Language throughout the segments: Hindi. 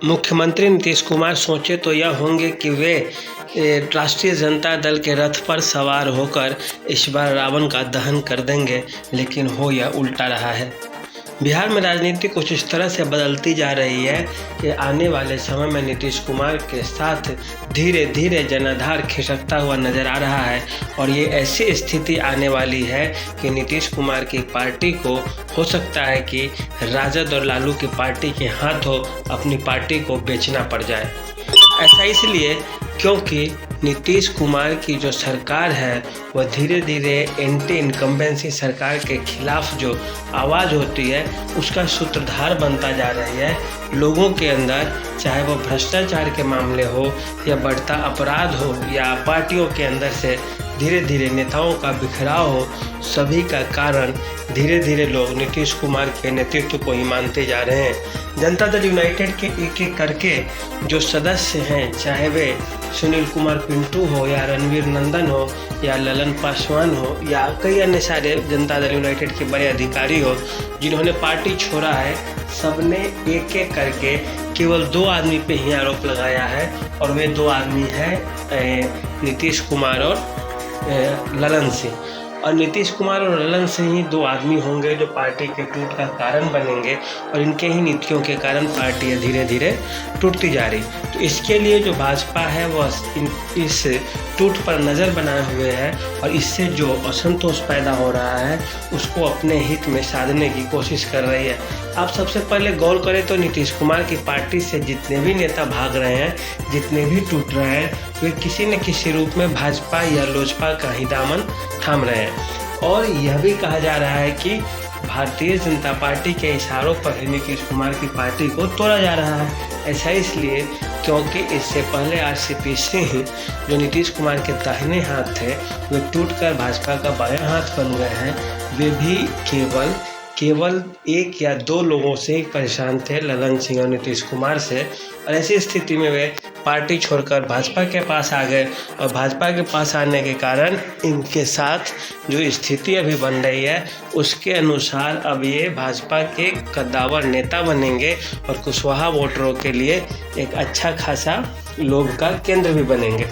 मुख्यमंत्री नीतीश कुमार सोचे तो यह होंगे कि वे राष्ट्रीय जनता दल के रथ पर सवार होकर इस बार रावण का दहन कर देंगे, लेकिन हो यह उल्टा रहा है। बिहार में राजनीति कुछ इस तरह से बदलती जा रही है कि आने वाले समय में नीतीश कुमार के साथ धीरे धीरे जनाधार खिसकता हुआ नजर आ रहा है और ये ऐसी स्थिति आने वाली है कि नीतीश कुमार की पार्टी को हो सकता है कि राजद और लालू की पार्टी के हाथों अपनी पार्टी को बेचना पड़ जाए। ऐसा इसलिए क्योंकि नीतीश कुमार की जो सरकार है वह धीरे धीरे एंटी इनकम्बेंसी सरकार के खिलाफ जो आवाज़ होती है उसका सूत्रधार बनता जा रही है। लोगों के अंदर चाहे वो भ्रष्टाचार के मामले हो या बढ़ता अपराध हो या पार्टियों के अंदर से धीरे धीरे नेताओं का बिखराव हो, सभी का कारण धीरे धीरे लोग नीतीश कुमार के नेतृत्व को ही मानते जा रहे हैं। जनता दल यूनाइटेड के एक एक करके जो सदस्य हैं, चाहे वे सुनील कुमार पिंटू हो या रणवीर नंदन हो या ललन पासवान हो या कई अन्य सारे जनता दल यूनाइटेड के बड़े अधिकारी हो जिन्होंने पार्टी छोड़ा है, सबने एक एक करके केवल 2 आदमी पे ही आरोप लगाया है और वे 2 आदमी हैं नीतीश कुमार और ललन सिंह। और नीतीश कुमार और ललन सिंह ही 2 आदमी होंगे जो पार्टी के टूट का कारण बनेंगे और इनके ही नीतियों के कारण पार्टी धीरे धीरे टूटती जा रही। तो इसके लिए जो भाजपा है वह इस टूट पर नज़र बनाए हुए है और इससे जो असंतोष पैदा हो रहा है उसको अपने हित में साधने की कोशिश कर रही है। आप सबसे पहले गौर करें तो नीतीश कुमार की पार्टी से जितने भी नेता भाग रहे हैं, जितने भी टूट रहे हैं, वे किसी न किसी रूप में भाजपा या लोजपा का ही दामन थाम रहे हैं। और यह भी कहा जा रहा है कि भारतीय जनता पार्टी के इशारों पर ही नीतीश कुमार की पार्टी को तोड़ा जा रहा है। ऐसा इसलिए क्योंकि इससे पहले आरसीपी सिंह जो नीतीश कुमार के दाहिने हाथ थे वे टूटकर भाजपा का बायां हाथ बन गए हैं। वे भी केवल 1 या 2 लोगों से ही परेशान थे, ललन सिंह और नीतीश कुमार से। और ऐसी स्थिति में वे पार्टी छोड़कर भाजपा के पास आ गए और भाजपा के पास आने के कारण इनके साथ जो स्थिति अभी बन रही है उसके अनुसार अब ये भाजपा के कद्दावर नेता बनेंगे और कुशवाहा वोटरों के लिए एक अच्छा खासा लोभ का केंद्र भी बनेंगे।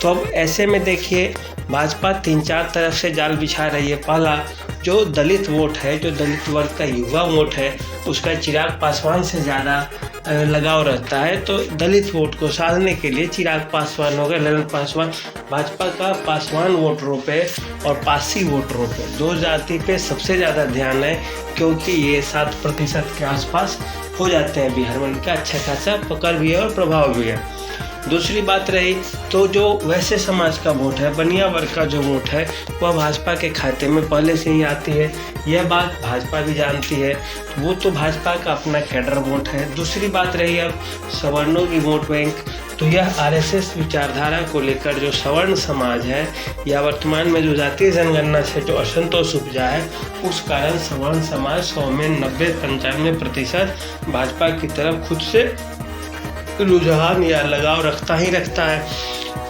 तो अब ऐसे में देखिए भाजपा 3-4 तरफ से जाल बिछा रही है। पहला जो दलित वोट है, जो दलित वर्ग का युवा वोट है, उसका चिराग पासवान से ज़्यादा लगाव रहता है। तो दलित वोट को साधने के लिए चिराग पासवान हो गए, ललन पासवान। भाजपा का पासवान वोटरों पे और पासी वोटरों पे 2 जाति पे सबसे ज़्यादा ध्यान है क्योंकि ये 7% के आसपास हो जाते हैं बिहार में। उनका अच्छा खासा पकड़ भी है और प्रभाव भी है। दूसरी बात रही तो जो वैश्य समाज का वोट है, बनिया वर्ग का जो वोट है, वह भाजपा के खाते में पहले से ही आती है। यह बात भाजपा भी जानती है, वो तो भाजपा का अपना कैडर वोट है। दूसरी बात रही अब सवर्णों की वोट बैंक, तो यह आरएसएस विचारधारा को लेकर जो सवर्ण समाज है या वर्तमान में जो जातीय जनगणना से जो असंतोष उपजा है उस कारण सवर्ण समाज 100 में 90-95% भाजपा की तरफ खुद से रुझान या लगाव रखता है।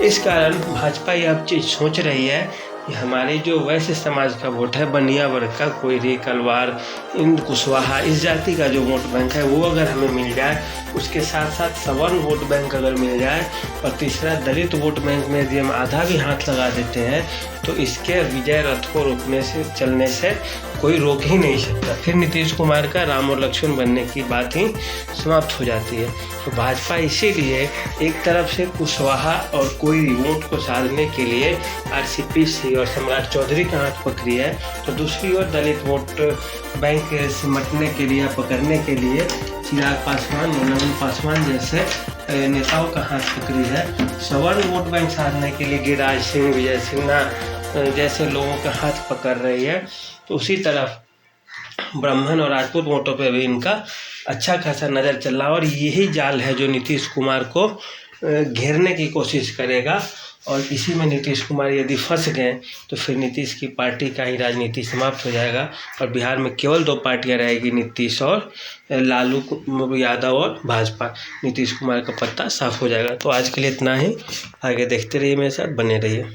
इस कारण भाजपा यह चीज़ सोच रही है कि हमारे जो वैश्य समाज का वोट है, बनिया वर्ग का, कोयरी, कलवार, इंद, कुशवाहा, इस जाति का जो वोट बैंक है वो अगर हमें मिल जाए, उसके साथ साथ सवर्ण वोट बैंक अगर मिल जाए और तीसरा दलित वोट बैंक में यदि हम आधा भी हाथ लगा देते हैं तो इसके विजय रथ को रोकने से, चलने से कोई रोक ही नहीं सकता। फिर नीतीश कुमार का राम और लक्ष्मण बनने की बात ही समाप्त हो जाती है। तो भाजपा इसीलिए एक तरफ से कुशवाहा और कोयरी वोट को साधने के लिए आरसीपी सिंह और सम्राट चौधरी का हाथ पकड़ी है, तो दूसरी ओर दलित वोट बैंक सिमटने के लिए, पकड़ने के लिए चिराग पासवान, ललन पासवान जैसे नेताओं का हाथ पकड़ी है। सवर्ण वोट बैंक साधने के लिए गिरिराज सिंह, विजय सिन्हा जैसे लोगों का हाथ पकड़ रही है। तो उसी तरफ ब्राह्मण और राजपूत वोटों पे भी इनका अच्छा खासा नज़र चल रहा है और यही जाल है जो नीतीश कुमार को घेरने की कोशिश करेगा। और इसी में नीतीश कुमार यदि फंस गए तो फिर नीतीश की पार्टी का ही राजनीति समाप्त हो जाएगा और बिहार में केवल 2 पार्टियां रहेगी, नीतीश और लालू यादव और भाजपा। नीतीश कुमार का पत्ता साफ हो जाएगा। तो आज के लिए इतना ही, आगे देखते रहिए, मेरे साथ बने रहिए।